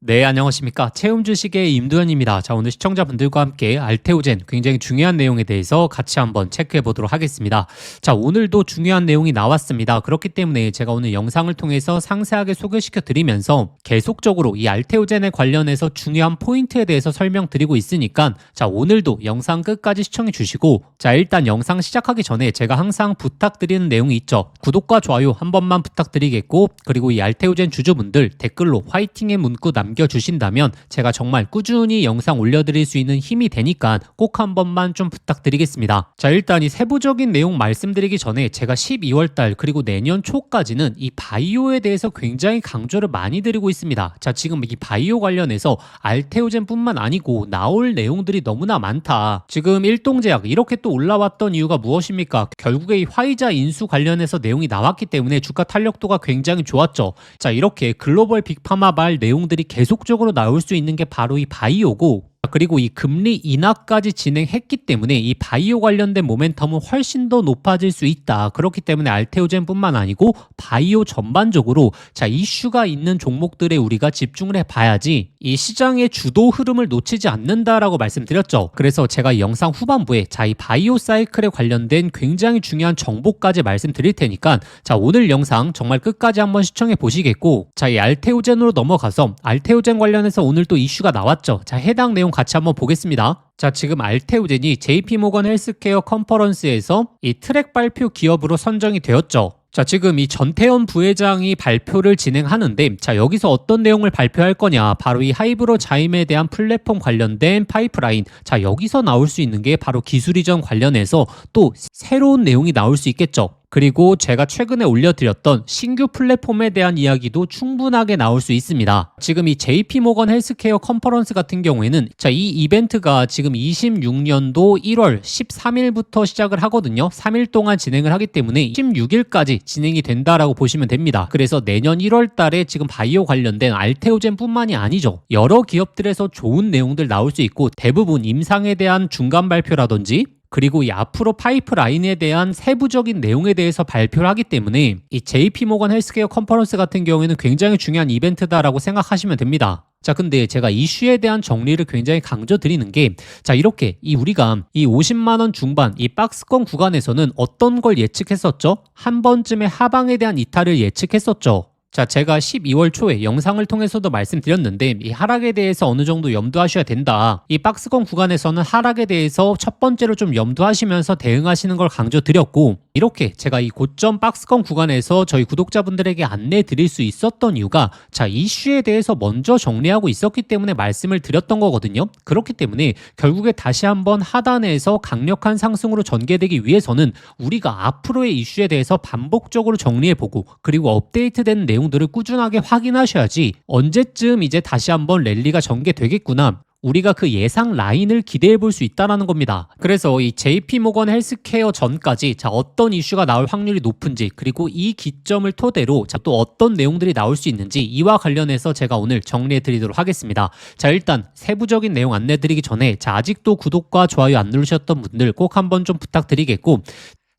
네, 안녕하십니까. 체험 주식의 임도현입니다. 자, 오늘 시청자분들과 함께 알테오젠 굉장히 중요한 내용에 대해서 같이 한번 체크해 보도록 하겠습니다. 자, 오늘도 중요한 내용이 나왔습니다. 그렇기 때문에 제가 오늘 영상을 통해서 상세하게 소개시켜 드리면서 계속적으로 이 알테오젠에 관련해서 중요한 포인트에 대해서 설명드리고 있으니까 자, 오늘도 영상 끝까지 시청해 주시고 자, 일단 영상 시작하기 전에 제가 항상 부탁드리는 내용이 있죠. 구독과 좋아요 한 번만 부탁드리겠고 그리고 이 알테오젠 주주분들 댓글로 화이팅의 문구 남겨주신다면 제가 정말 꾸준히 영상 올려드릴 수 있는 힘이 되니까 꼭 한 번만 좀 부탁드리겠습니다. 자, 일단 이 세부적인 내용 말씀드리기 전에 제가 12월달 그리고 내년 초까지는 이 바이오에 대해서 굉장히 강조를 많이 드리고 있습니다. 자, 지금 이 바이오 관련해서 알테오젠 뿐만 아니고 나올 내용들이 너무나 많다. 지금 일동제약 이렇게 또 올라왔던 이유가 무엇입니까? 결국에 이 화이자 인수 관련해서 내용이 나왔기 때문에 주가 탄력도가 굉장히 좋았죠. 자, 이렇게 글로벌 빅파마 말 내용들이 계속적으로 나올 수 있는 게 바로 이 바이오고 그리고 이 금리 인하까지 진행했기 때문에 이 바이오 관련된 모멘텀은 훨씬 더 높아질 수 있다. 그렇기 때문에 알테오젠 뿐만 아니고 바이오 전반적으로 자, 이슈가 있는 종목들에 우리가 집중을 해봐야지 이 시장의 주도 흐름을 놓치지 않는다라고 말씀드렸죠. 그래서 제가 이 영상 후반부에 자, 이 바이오 사이클에 관련된 굉장히 중요한 정보까지 말씀드릴 테니까 자, 오늘 영상 정말 끝까지 한번 시청해 보시겠고 자, 이 알테오젠으로 넘어가서 알테오젠 관련해서 오늘 또 이슈가 나왔죠. 자, 해당 내용 같이 한번 보겠습니다. 자, 지금 알테오젠이 JP모건 헬스케어 컨퍼런스에서 이 트랙 발표 기업으로 선정이 되었죠. 자, 지금 이 전태현 부회장이 발표를 진행하는데 자, 여기서 어떤 내용을 발표할 거냐, 바로 이 하이브로 자임에 대한 플랫폼 관련된 파이프라인. 자, 여기서 나올 수 있는 게 바로 기술 이전 관련해서 또 새로운 내용이 나올 수 있겠죠. 그리고 제가 최근에 올려드렸던 신규 플랫폼에 대한 이야기도 충분하게 나올 수 있습니다. 지금 이 JP모건 헬스케어 컨퍼런스 같은 경우에는 자, 이 이벤트가 지금 26년도 1월 13일부터 시작을 하거든요. 3일 동안 진행을 하기 때문에 16일까지 진행이 된다라고 보시면 됩니다. 그래서 내년 1월 달에 지금 바이오 관련된 알테오젠 뿐만이 아니죠. 여러 기업들에서 좋은 내용들 나올 수 있고 대부분 임상에 대한 중간 발표라든지 그리고 이 앞으로 파이프라인에 대한 세부적인 내용에 대해서 발표를 하기 때문에 이 JP모건 헬스케어 컨퍼런스 같은 경우에는 굉장히 중요한 이벤트다라고 생각하시면 됩니다. 자, 근데 제가 이슈에 대한 정리를 굉장히 강조드리는 게 자, 이렇게 우리가 이 50만 원 중반 이 박스권 구간에서는 어떤 걸 예측했었죠? 한 번쯤에 하방에 대한 이탈을 예측했었죠. 자, 제가 12월 초에 영상을 통해서도 말씀드렸는데 이 하락에 대해서 어느 정도 염두하셔야 된다. 이 박스권 구간에서는 하락에 대해서 첫 번째로 좀 염두하시면서 대응하시는 걸 강조드렸고 이렇게 제가 이 고점 박스권 구간에서 저희 구독자분들에게 안내 드릴 수 있었던 이유가 자, 이슈에 대해서 먼저 정리하고 있었기 때문에 말씀을 드렸던 거거든요. 그렇기 때문에 결국에 다시 한번 하단에서 강력한 상승으로 전개되기 위해서는 우리가 앞으로의 이슈에 대해서 반복적으로 정리해보고 그리고 업데이트된 내용들을 꾸준하게 확인하셔야지 언제쯤 이제 다시 한번 랠리가 전개되겠구나, 우리가 그 예상 라인을 기대해 볼 수 있다는 겁니다. 그래서 이 JP모건 헬스케어 전까지 자, 어떤 이슈가 나올 확률이 높은지 그리고 이 기점을 토대로 자, 또 어떤 내용들이 나올 수 있는지 이와 관련해서 제가 오늘 정리해 드리도록 하겠습니다. 자, 일단 세부적인 내용 안내 드리기 전에 자, 아직도 구독과 좋아요 안 누르셨던 분들 꼭 한번 좀 부탁드리겠고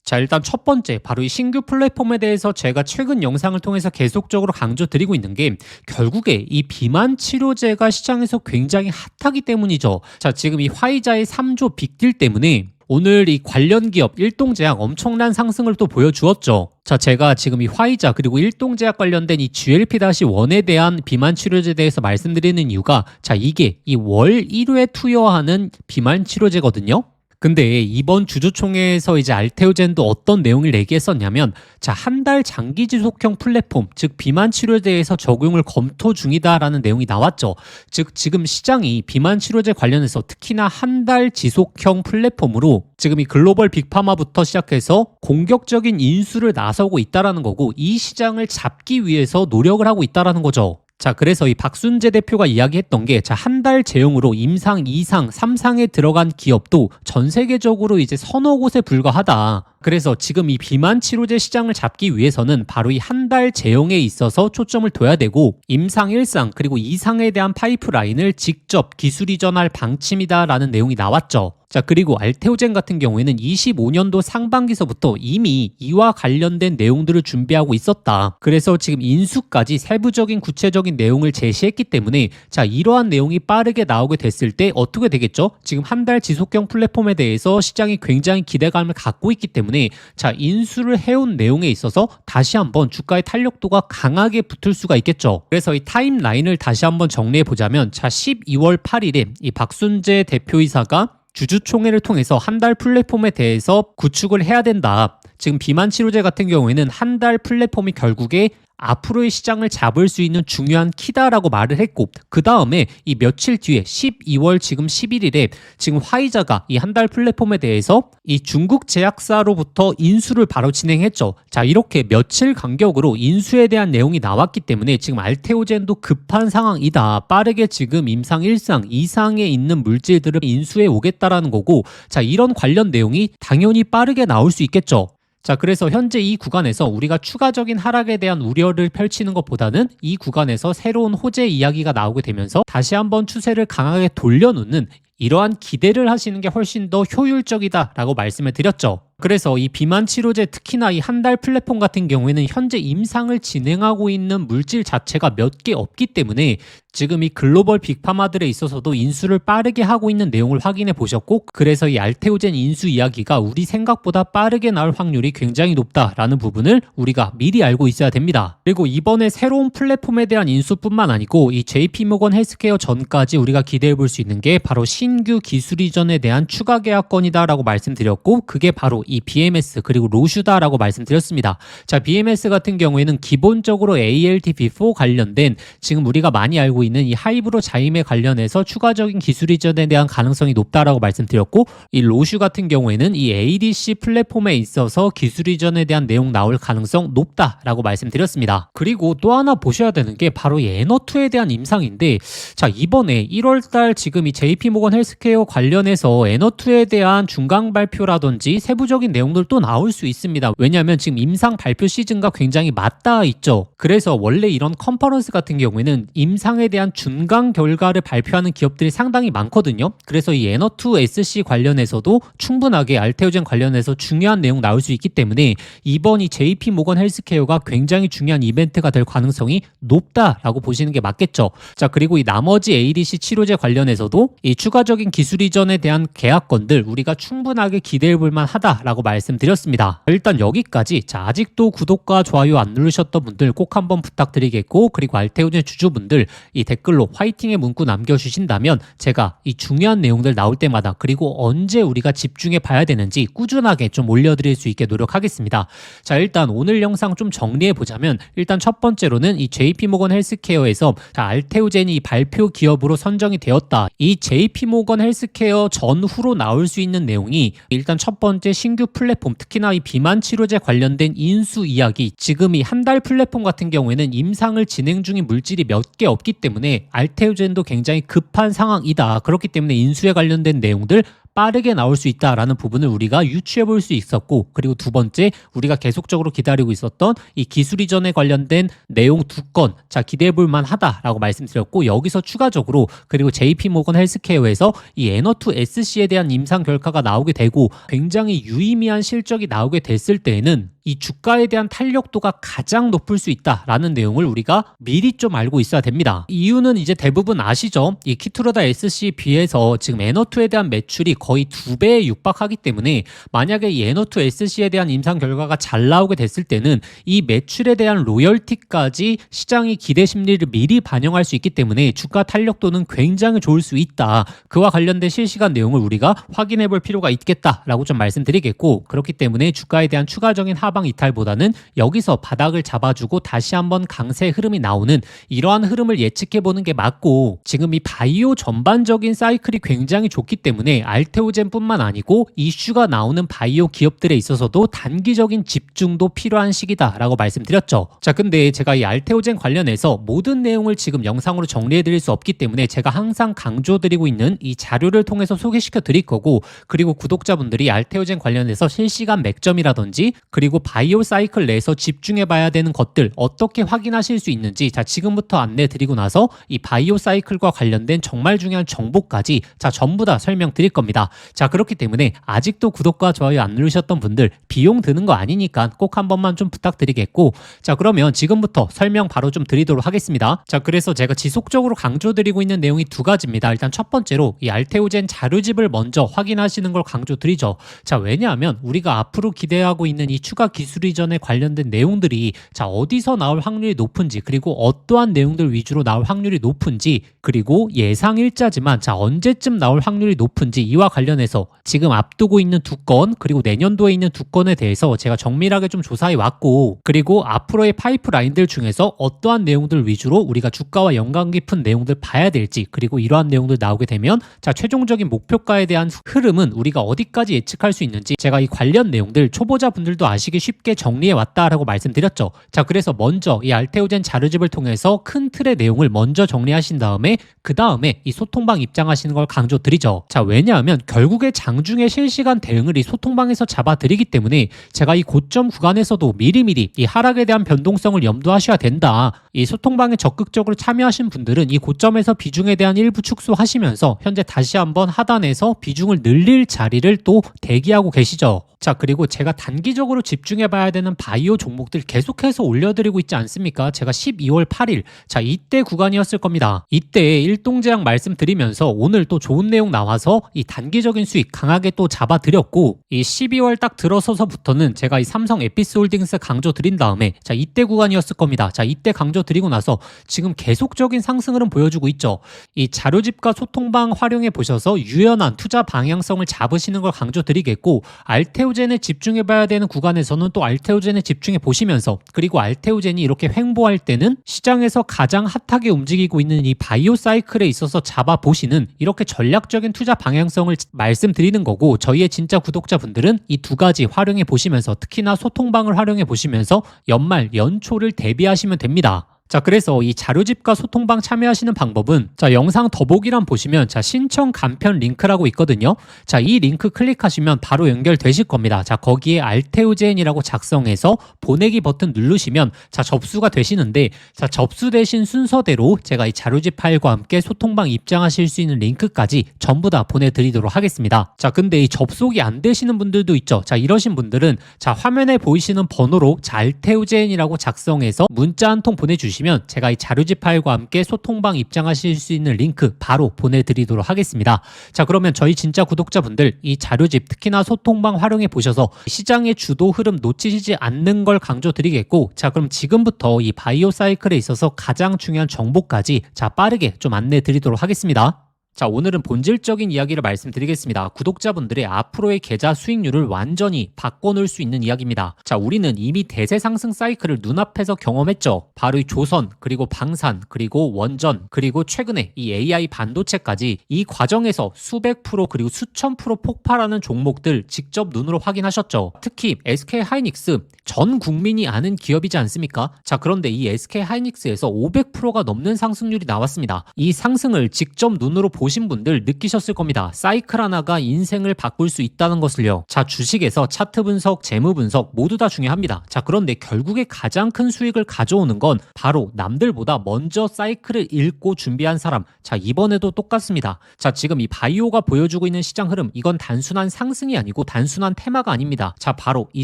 자, 일단 첫 번째 바로 이 신규 플랫폼에 대해서 제가 최근 영상을 통해서 계속적으로 강조드리고 있는 게 결국에 이 비만 치료제가 시장에서 굉장히 핫하기 때문이죠. 자, 지금 이 화이자의 3조 빅딜 때문에 오늘 이 관련 기업 일동제약 엄청난 상승을 또 보여주었죠. 자, 제가 지금 이 화이자 그리고 일동제약 관련된 이 GLP-1에 대한 비만 치료제에 대해서 말씀드리는 이유가 자, 이게 이 월 1회 투여하는 비만 치료제거든요. 근데 이번 주주총회에서 이제 알테오젠도 어떤 내용을 얘기했었냐면 자, 한 달 장기 지속형 플랫폼 즉 비만 치료제에서 적용을 검토 중이다라는 내용이 나왔죠. 즉 지금 시장이 비만 치료제 관련해서 특히나 한 달 지속형 플랫폼으로 지금 이 글로벌 빅파마부터 시작해서 공격적인 인수를 나서고 있다라는 거고 이 시장을 잡기 위해서 노력을 하고 있다라는 거죠. 자, 그래서 이 박순재 대표가 이야기했던 게 자, 한 달 제형으로 임상, 2상, 3상에 들어간 기업도 전 세계적으로 이제 서너 곳에 불과하다. 그래서 지금 이 비만 치료제 시장을 잡기 위해서는 바로 이 한 달 제형에 있어서 초점을 둬야 되고 임상 1상 그리고 2상에 대한 파이프라인을 직접 기술 이전할 방침이다라는 내용이 나왔죠. 자, 그리고 알테오젠 같은 경우에는 25년도 상반기서부터 이미 이와 관련된 내용들을 준비하고 있었다. 그래서 지금 인수까지 세부적인 구체적인 내용을 제시했기 때문에 자, 이러한 내용이 빠르게 나오게 됐을 때 어떻게 되겠죠? 지금 한 달 지속형 플랫폼에 대해서 시장이 굉장히 기대감을 갖고 있기 때문에 자, 인수를 해온 내용에 있어서 다시 한번 주가의 탄력도가 강하게 붙을 수가 있겠죠. 그래서 이 타임라인을 다시 한번 정리해 보자면 자, 12월 8일에 이 박순재 대표이사가 주주총회를 통해서 한 달 플랫폼에 대해서 구축을 해야 된다. 지금 비만 치료제 같은 경우에는 한 달 플랫폼이 결국에 앞으로의 시장을 잡을 수 있는 중요한 키다라고 말을 했고, 그 다음에 이 며칠 뒤에 12월 지금 11일에 지금 화이자가 이 한 달 플랫폼에 대해서 이 중국 제약사로부터 인수를 바로 진행했죠. 자, 이렇게 며칠 간격으로 인수에 대한 내용이 나왔기 때문에 지금 알테오젠도 급한 상황이다. 빠르게 지금 임상 1상, 2상에 있는 물질들을 인수해 오겠다라는 거고, 자, 이런 관련 내용이 당연히 빠르게 나올 수 있겠죠. 자, 그래서 현재 이 구간에서 우리가 추가적인 하락에 대한 우려를 펼치는 것보다는 이 구간에서 새로운 호재 이야기가 나오게 되면서 다시 한번 추세를 강하게 돌려놓는 이러한 기대를 하시는 게 훨씬 더 효율적이다라고 말씀을 드렸죠. 그래서 이 비만 치료제 특히나 이 한 달 플랫폼 같은 경우에는 현재 임상을 진행하고 있는 물질 자체가 몇 개 없기 때문에 지금 이 글로벌 빅파마들에 있어서도 인수를 빠르게 하고 있는 내용을 확인해 보셨고, 그래서 이 알테오젠 인수 이야기가 우리 생각보다 빠르게 나올 확률이 굉장히 높다라는 부분을 우리가 미리 알고 있어야 됩니다. 그리고 이번에 새로운 플랫폼에 대한 인수뿐만 아니고 이 JP모건 헬스케어 전까지 우리가 기대해 볼 수 있는 게 바로 신규 기술 이전에 대한 추가 계약건이다라고 말씀드렸고, 그게 바로 이 BMS 그리고 로슈다라고 말씀드렸습니다. 자, BMS 같은 경우에는 기본적으로 ALTP4 관련된 지금 우리가 많이 알고 있는 이 하이브로 자임에 관련해서 추가적인 기술 이전에 대한 가능성이 높다라고 말씀드렸고, 이 로슈 같은 경우에는 이 ADC 플랫폼에 있어서 기술 이전에 대한 내용 나올 가능성 높다라고 말씀드렸습니다. 그리고 또 하나 보셔야 되는 게 바로 이 에너2에 대한 임상인데, 자, 이번에 1월달 지금 이 JP모건 헬스케어 관련해서 에너2에 대한 중간 발표라든지 세부적인 내용들 또 나올 수 있습니다. 왜냐하면 지금 임상 발표 시즌과 굉장히 맞닿아 있죠. 그래서 원래 이런 컨퍼런스 같은 경우에는 임상에 대한 중간 결과를 발표하는 기업들이 상당히 많거든요. 그래서 이 에너2 SC 관련해서도 충분하게 알테오젠 관련해서 중요한 내용 나올 수 있기 때문에 이번 이 JP모건 헬스케어가 굉장히 중요한 이벤트가 될 가능성이 높다라고 보시는 게 맞겠죠. 자, 그리고 이 나머지 ADC 치료제 관련해서도 이 추가적인 기술 이전에 대한 계약건들 우리가 충분하게 기대해 볼 만하다라고 말씀드렸습니다. 일단 여기까지. 자, 아직도 구독과 좋아요 안 누르셨던 분들 꼭 한번 부탁드리겠고, 그리고 알테오젠 주주분들 이 댓글로 화이팅의 문구 남겨주신다면 제가 이 중요한 내용들 나올 때마다 그리고 언제 우리가 집중해 봐야 되는지 꾸준하게 좀 올려드릴 수 있게 노력하겠습니다. 자, 일단 오늘 영상 좀 정리해 보자면, 일단 첫 번째로는 이 JP모건 헬스케어에서 자, 알테오젠이 발표 기업으로 선정이 되었다. 이 JP모건 헬스케어 전후로 나올 수 있는 내용이 일단 첫 번째 신규 플랫폼, 특히나 이 비만 치료제 관련된 인수 이야기, 지금 이 한 달 플랫폼 같은 경우에는 임상을 진행 중인 물질이 몇 개 없기 때문에 알테오젠도 굉장히 급한 상황이다. 그렇기 때문에 인수에 관련된 내용들 빠르게 나올 수 있다라는 부분을 우리가 유추해 볼 수 있었고, 그리고 두 번째 우리가 계속적으로 기다리고 있었던 이 기술 이전에 관련된 내용 두 건, 자, 기대해 볼 만하다라고 말씀드렸고, 여기서 추가적으로 그리고 JP모건 헬스케어에서 이 에너2 SC에 대한 임상 결과가 나오게 되고 굉장히 유의미한 실적이 나오게 됐을 때에는 이 주가에 대한 탄력도가 가장 높을 수 있다라는 내용을 우리가 미리 좀 알고 있어야 됩니다. 이유는 이제 대부분 아시죠? 이 키투라다 SC에 비해서 지금 에너2에 대한 매출이 거의 2배에 육박하기 때문에 만약에 이 에너2 SC에 대한 임상 결과가 잘 나오게 됐을 때는 이 매출에 대한 로열티까지 시장이 기대 심리를 미리 반영할 수 있기 때문에 주가 탄력도는 굉장히 좋을 수 있다. 그와 관련된 실시간 내용을 우리가 확인해 볼 필요가 있겠다라고 좀 말씀드리겠고, 그렇기 때문에 주가에 대한 추가적인 하방 이탈보다는 여기서 바닥을 잡아주고 다시 한번 강세 흐름이 나오는 이러한 흐름을 예측해 보는 게 맞고, 지금 이 바이오 전반적인 사이클이 굉장히 좋기 때문에 알테오젠뿐만 아니고 이슈가 나오는 바이오 기업들에 있어서도 단기적인 집중도 필요한 시기다라고 말씀드렸죠. 자, 근데 제가 이 알테오젠 관련해서 모든 내용을 지금 영상으로 정리해 드릴 수 없기 때문에 제가 항상 강조드리고 있는 이 자료를 통해서 소개시켜 드릴 거고, 그리고 구독자분들이 알테오젠 관련해서 실시간 맥점이라든지 그리고 바이오 사이클 내에서 집중해 봐야 되는 것들 어떻게 확인하실 수 있는지 자 지금부터 안내 드리고 나서 이 바이오 사이클과 관련된 정말 중요한 정보까지 자 전부 다 설명드릴 겁니다. 자 그렇기 때문에 아직도 구독과 좋아요 안 누르셨던 분들 비용 드는 거 아니니까 꼭 한 번만 좀 부탁드리겠고, 자 그러면 지금부터 설명 바로 좀 드리도록 하겠습니다. 자 그래서 제가 지속적으로 강조드리고 있는 내용이 두 가지입니다. 일단 첫 번째로 이 알테오젠 자료집을 먼저 확인하시는 걸 강조드리죠. 자 왜냐하면 우리가 앞으로 기대하고 있는 이 추가 기술 이전에 관련된 내용들이 자 어디서 나올 확률이 높은지, 그리고 어떠한 내용들 위주로 나올 확률이 높은지, 그리고 예상 일자지만 자 언제쯤 나올 확률이 높은지 이와 관련해서 지금 앞두고 있는 두 건, 그리고 내년도에 있는 두 건에 대해서 제가 정밀하게 좀 조사해 왔고, 그리고 앞으로의 파이프라인들 중에서 어떠한 내용들 위주로 우리가 주가와 연관 깊은 내용들 봐야 될지, 그리고 이러한 내용들 나오게 되면 자 최종적인 목표가에 대한 흐름은 우리가 어디까지 예측할 수 있는지 제가 이 관련 내용들 초보자분들도 아시기 쉽게 정리해 왔다라고 말씀드렸죠. 자 그래서 먼저 이 알테오젠 자료집을 통해서 큰 틀의 내용을 먼저 정리하신 다음에 그 다음에 이 소통방 입장하시는 걸 강조드리죠. 자 왜냐하면 결국에 장중에 실시간 대응을 이 소통방에서 잡아드리기 때문에 제가 이 고점 구간에서도 미리미리 이 하락에 대한 변동성을 염두하셔야 된다. 이 소통방에 적극적으로 참여하신 분들은 이 고점에서 비중에 대한 일부 축소하시면서 현재 다시 한번 하단에서 비중을 늘릴 자리를 또 대기하고 계시죠. 자 그리고 제가 단기적으로 집중해 봐야 되는 바이오 종목들 계속해서 올려드리고 있지 않습니까? 제가 12월 8일 자 이때 구간이었을 겁니다. 이때 일동제약 말씀드리면서 오늘 또 좋은 내용 나와서 이 단기적인 수익 강하게 또 잡아드렸고, 이 12월 딱 들어서서부터는 제가 이 삼성 에피스홀딩스 강조드린 다음에 자 이때 구간이었을 겁니다. 자 이때 강조드리고 나서 지금 계속적인 상승 흐름 보여주고 있죠. 이 자료집과 소통방 활용해 보셔서 유연한 투자 방향성을 잡으시는 걸 강조드리겠고, 알테오젠에 집중해 봐야 되는 구간에서는 또 알테오젠에 집중해 보시면서, 그리고 알테오젠이 이렇게 횡보할 때는 시장에서 가장 핫하게 움직이고 있는 이 바이오 사이클에 있어서 잡아보시는 이렇게 전략적인 투자 방향성을 말씀드리는 거고, 저희의 진짜 구독자분들은 이 두 가지 활용해 보시면서 특히나 소통방을 활용해 보시면서 연말 연초를 대비하시면 됩니다. 자 그래서 이 자료집과 소통방 참여하시는 방법은 자 영상 더보기란 보시면 자 신청 간편 링크라고 있거든요. 자 이 링크 클릭하시면 바로 연결되실 겁니다. 자 거기에 알테오젠이라고 작성해서 보내기 버튼 누르시면 자 접수가 되시는데, 자 접수되신 순서대로 제가 이 자료집 파일과 함께 소통방 입장하실 수 있는 링크까지 전부 다 보내드리도록 하겠습니다. 자 근데 이 접속이 안 되시는 분들도 있죠. 자 이러신 분들은 자 화면에 보이시는 번호로 자 알테오젠이라고 작성해서 문자 한 통 보내주시면 제가 이 자료집 파일과 함께 소통방 입장하실 수 있는 링크 바로 보내드리도록 하겠습니다. 자 그러면 저희 진짜 구독자분들 이 자료집 특히나 소통방 활용해 보셔서 시장의 주도 흐름 놓치시지 않는 걸 강조드리겠고, 자 그럼 지금부터 이 바이오 사이클에 있어서 가장 중요한 정보까지 자 빠르게 좀 안내 드리도록 하겠습니다. 자 오늘은 본질적인 이야기를 말씀드리겠습니다. 구독자분들의 앞으로의 계좌 수익률을 완전히 바꿔놓을 수 있는 이야기입니다. 자 우리는 이미 대세 상승 사이클을 눈앞에서 경험했죠. 바로 이 조선, 그리고 방산, 그리고 원전, 그리고 최근에 이 AI 반도체까지 이 과정에서 수백 프로 그리고 수천 프로 폭발하는 종목들 직접 눈으로 확인하셨죠. 특히 SK하이닉스 전 국민이 아는 기업이지 않습니까? 자 그런데 이 SK하이닉스에서 500%가 넘는 상승률이 나왔습니다. 이 상승을 직접 눈으로 보신 분들 느끼셨을 겁니다. 사이클 하나가 인생을 바꿀 수 있다는 것을요. 자 주식에서 차트 분석, 재무 분석 모두 다 중요합니다. 자 그런데 결국에 가장 큰 수익을 가져오는 건 바로 남들보다 먼저 사이클을 읽고 준비한 사람. 자 이번에도 똑같습니다. 자 지금 이 바이오가 보여주고 있는 시장 흐름, 이건 단순한 상승이 아니고 단순한 테마가 아닙니다. 자 바로 이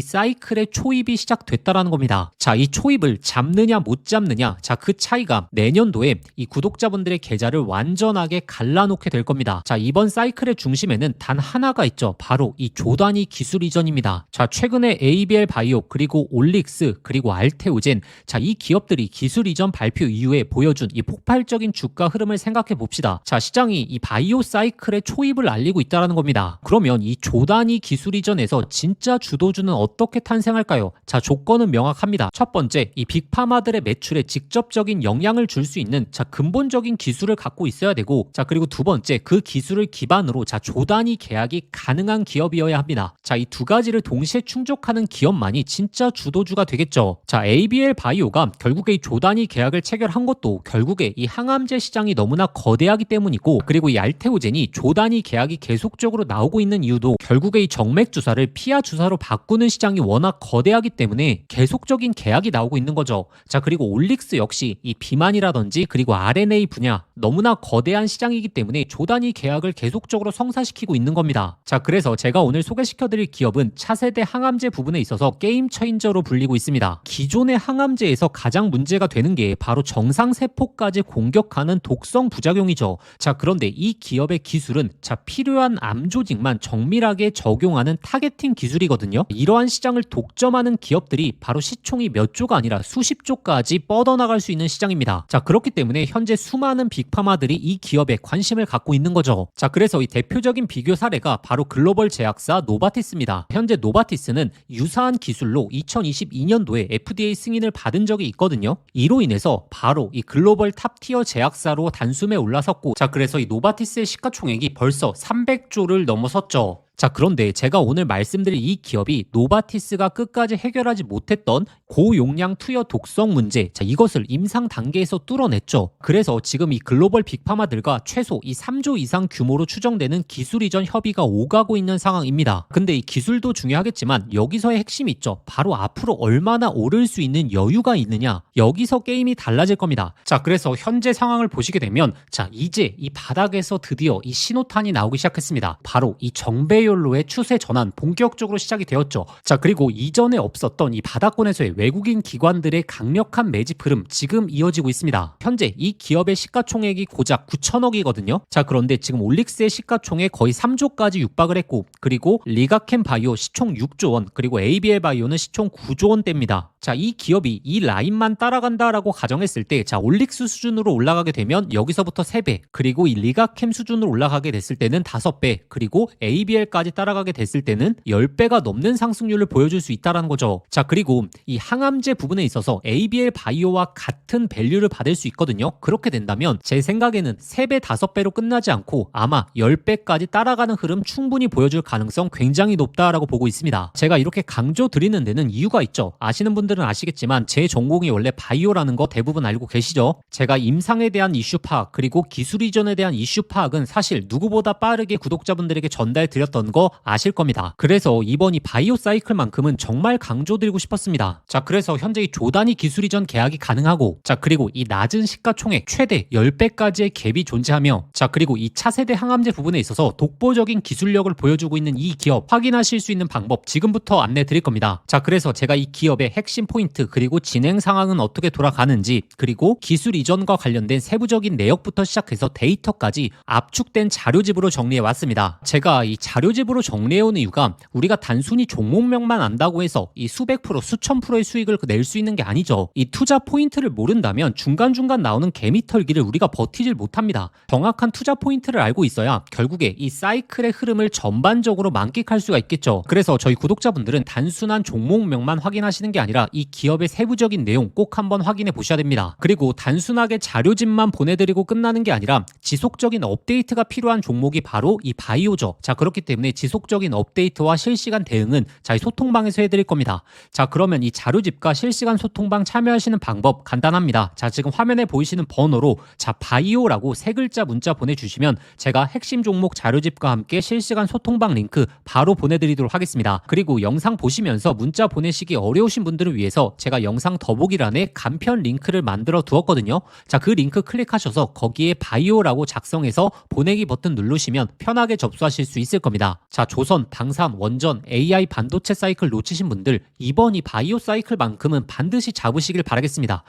사이클의 초입이 시작됐다라는 겁니다. 자 이 초입을 잡느냐 못 잡느냐, 자 그 차이가 내년도에 이 구독자분들의 계좌를 완전하게 갈라놓게 될 겁니다. 자 이번 사이클의 중심에는 단 하나가 있죠. 바로 이 조단위 기술 이전입니다. 자 최근에 ABL 바이오, 그리고 올릭스, 그리고 알테오젠, 자 이 기업들이 기술 이전 발표 이후에 보여준 이 폭발적인 주가 흐름을 생각해 봅시다. 자 시장이 이 바이오 사이클의 초입을 알리고 있다는 겁니다. 그러면 이 조단위 기술 이전에서 진짜 주도주는 어떻게 탄생할까요? 자 조건은 명확합니다. 첫 번째, 이 빅파마들의 매출에 직접적인 영향을 줄 수 있는 자 근본적인 기술을 갖고 있어야 되고, 자 그리고 두 두 번째, 그 기술을 기반으로 조 단위 계약이 가능한 기업이어야 합니다. 이 두 가지를 동시에 충족하는 기업만이 진짜 주도주가 되겠죠. ABL 바이오가 결국에 이 조 단위 계약을 체결한 것도 결국에 이 항암제 시장이 너무나 거대하기 때문이고, 그리고 이 알테오젠이 조 단위 계약이 계속적으로 나오고 있는 이유도 결국에 이 정맥 주사를 피하 주사로 바꾸는 시장이 워낙 거대하기 때문에 계속적인 계약이 나오고 있는 거죠. 그리고 올릭스 역시 이 비만이라든지 그리고 RNA 분야 너무나 거대한 시장이기 때문에 조 단위 계약을 계속적으로 성사시키고 있는 겁니다. 그래서 제가 오늘 소개시켜드릴 기업은 차세대 항암제 부분에 있어서 게임 체인저로 불리고 있습니다. 기존의 항암제에서 가장 문제가 되는 게 바로 정상세포까지 공격하는 독성 부작용이죠. 그런데 이 기업의 기술은 필요한 암 조직만 정밀하게 적용하는 타겟팅 기술이거든요. 이러한 시장을 독점하는 기업들이 바로 시총이 몇 조가 아니라 수십 조까지 뻗어나갈 수 있는 시장입니다. 그렇기 때문에 현재 수많은 빅파마들이 이 기업에 관심을 갖고 있는 거죠. 그래서 이 대표적인 비교 사례가 바로 글로벌 제약사 노바티스입니다. 현재 노바티스는 유사한 기술로 2022년도에 FDA 승인을 받은 적이 있거든요. 이로 인해서 바로 이 글로벌 탑티어 제약사로 단숨에 올라섰고, 그래서 이 노바티스의 시가총액이 벌써 300조를 넘어섰죠. 그런데 제가 오늘 말씀드릴 이 기업이 노바티스가 끝까지 해결하지 못했던 고용량 투여 독성 문제, 이것을 임상 단계에서 뚫어냈죠. 그래서 지금 이 글로벌 빅파마들과 최소 이 3조 이상 규모로 추정되는 기술 이전 협의가 오가고 있는 상황입니다. 근데 이 기술도 중요하겠지만 여기서의 핵심이 있죠. 바로 앞으로 얼마나 오를 수 있는 여유가 있느냐, 여기서 게임이 달라질 겁니다. 그래서 현재 상황을 보시게 되면 이제 이 바닥에서 드디어 이 신호탄이 나오기 시작했습니다. 바로 이 정배열로의 추세 전환 본격적으로 시작이 되었죠. 그리고 이전에 없었던 이 바닥권에서의 외국인 기관들의 강력한 매집 흐름 지금 이어지고 있습니다. 현재 이 기업의 시가총액이 고작 9천억이거든요. 그런데 지금 올릭스의 시가총액 거의 3조까지 육박을 했고, 그리고 리가캠 바이오 시총 6조 원, 그리고 ABL 바이오는 시총 9조 원대입니다. 이 기업이 이 라인만 따라간다라고 가정했을 때 올릭스 수준으로 올라가게 되면 여기서부터 3배, 그리고 이 리가캠 수준으로 올라가게 됐을 때는 5배, 그리고 ABL까지 따라가게 됐을 때는 10배가 넘는 상승률을 보여줄 수 있다는 거죠. 그리고 이 항암제 부분에 있어서 ABL 바이오와 같은 밸류를 받을 수 있거든요. 그렇게 된다면 제 생각에는 3배, 5배로 끝나지 않고 아마 10배까지 따라가는 흐름 충분히 보여줄 가능성 굉장히 높다라고 보고 있습니다. 제가 이렇게 강조드리는 데는 이유가 있죠. 아시는 분들은 아시겠지만 제 전공이 원래 바이오라는 거 대부분 알고 계시죠? 제가 임상에 대한 이슈 파악, 그리고 기술 이전에 대한 이슈 파악은 사실 누구보다 빠르게 구독자분들에게 전달드렸던 거 아실 겁니다. 그래서 이번 이 바이오 사이클만큼은 정말 강조드리고 싶었습니다. 그래서 현재 이 조 단위 기술 이전 계약이 가능하고, 그리고 이 낮은 시가총액 최대 10배까지의 갭이 존재하며, 그리고 이 차세대 항암제 부분에 있어서 독보적인 기술력을 보여주고 있는 이 기업 확인하실 수 있는 방법 지금부터 안내 드릴 겁니다. 그래서 제가 이 기업의 핵심 포인트, 그리고 진행 상황은 어떻게 돌아가는지, 그리고 기술 이전과 관련된 세부적인 내역부터 시작해서 데이터까지 압축된 자료집으로 정리해 왔습니다. 제가 이 자료집으로 정리해온 이유가 우리가 단순히 종목명만 안다고 해서 이 수백 프로, 수천 프로의 수익을 낼 수 있는 게 아니죠. 이 투자 포인트를 모른다면 중간중간 나오는 개미털기를 우리가 버티질 못합니다. 정확한 투자 포인트를 알고 있어야 결국에 이 사이클의 흐름을 전반적으로 만끽할 수가 있겠죠. 그래서 저희 구독자분들은 단순한 종목명만 확인하시는 게 아니라 이 기업의 세부적인 내용 꼭 한번 확인해 보셔야 됩니다. 그리고 단순하게 자료집만 보내드리고 끝나는 게 아니라 지속적인 업데이트가 필요한 종목이 바로 이 바이오죠. 그렇기 때문에 지속적인 업데이트와 실시간 대응은 이 소통방에서 해드릴 겁니다. 그러면 이 자료집과 실시간 소통방 참여하시는 방법 간단합니다. 지금 화면에 보이시는 번호로 바이오라고 3글자 문자 보내주시면 제가 핵심 종목 자료집과 함께 실시간 소통방 링크 바로 보내드리도록 하겠습니다. 그리고 영상 보시면서 문자 보내시기 어려우신 분들을 위해서 제가 영상 더보기란에 간편 링크를 만들어 두었거든요. 그 링크 클릭하셔서 거기에 바이오라고 작성해서 보내기 버튼 누르시면 편하게 접수하실 수 있을 겁니다. 조선, 방산, 원전, AI 반도체 사이클 놓치신 분들 이번 이 바이오 사이클만큼은 반드시 잡으시길 바라겠습니다.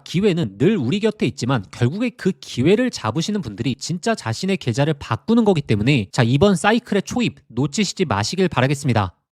기회는 늘 우리 곁에 있지만 결국에 그 기회를 잡으시는 분들이 진짜 자신의 계좌를 바꾸는 거기 때문에 이번 사이클의 초입 놓치시지 마시길 바라겠습니다.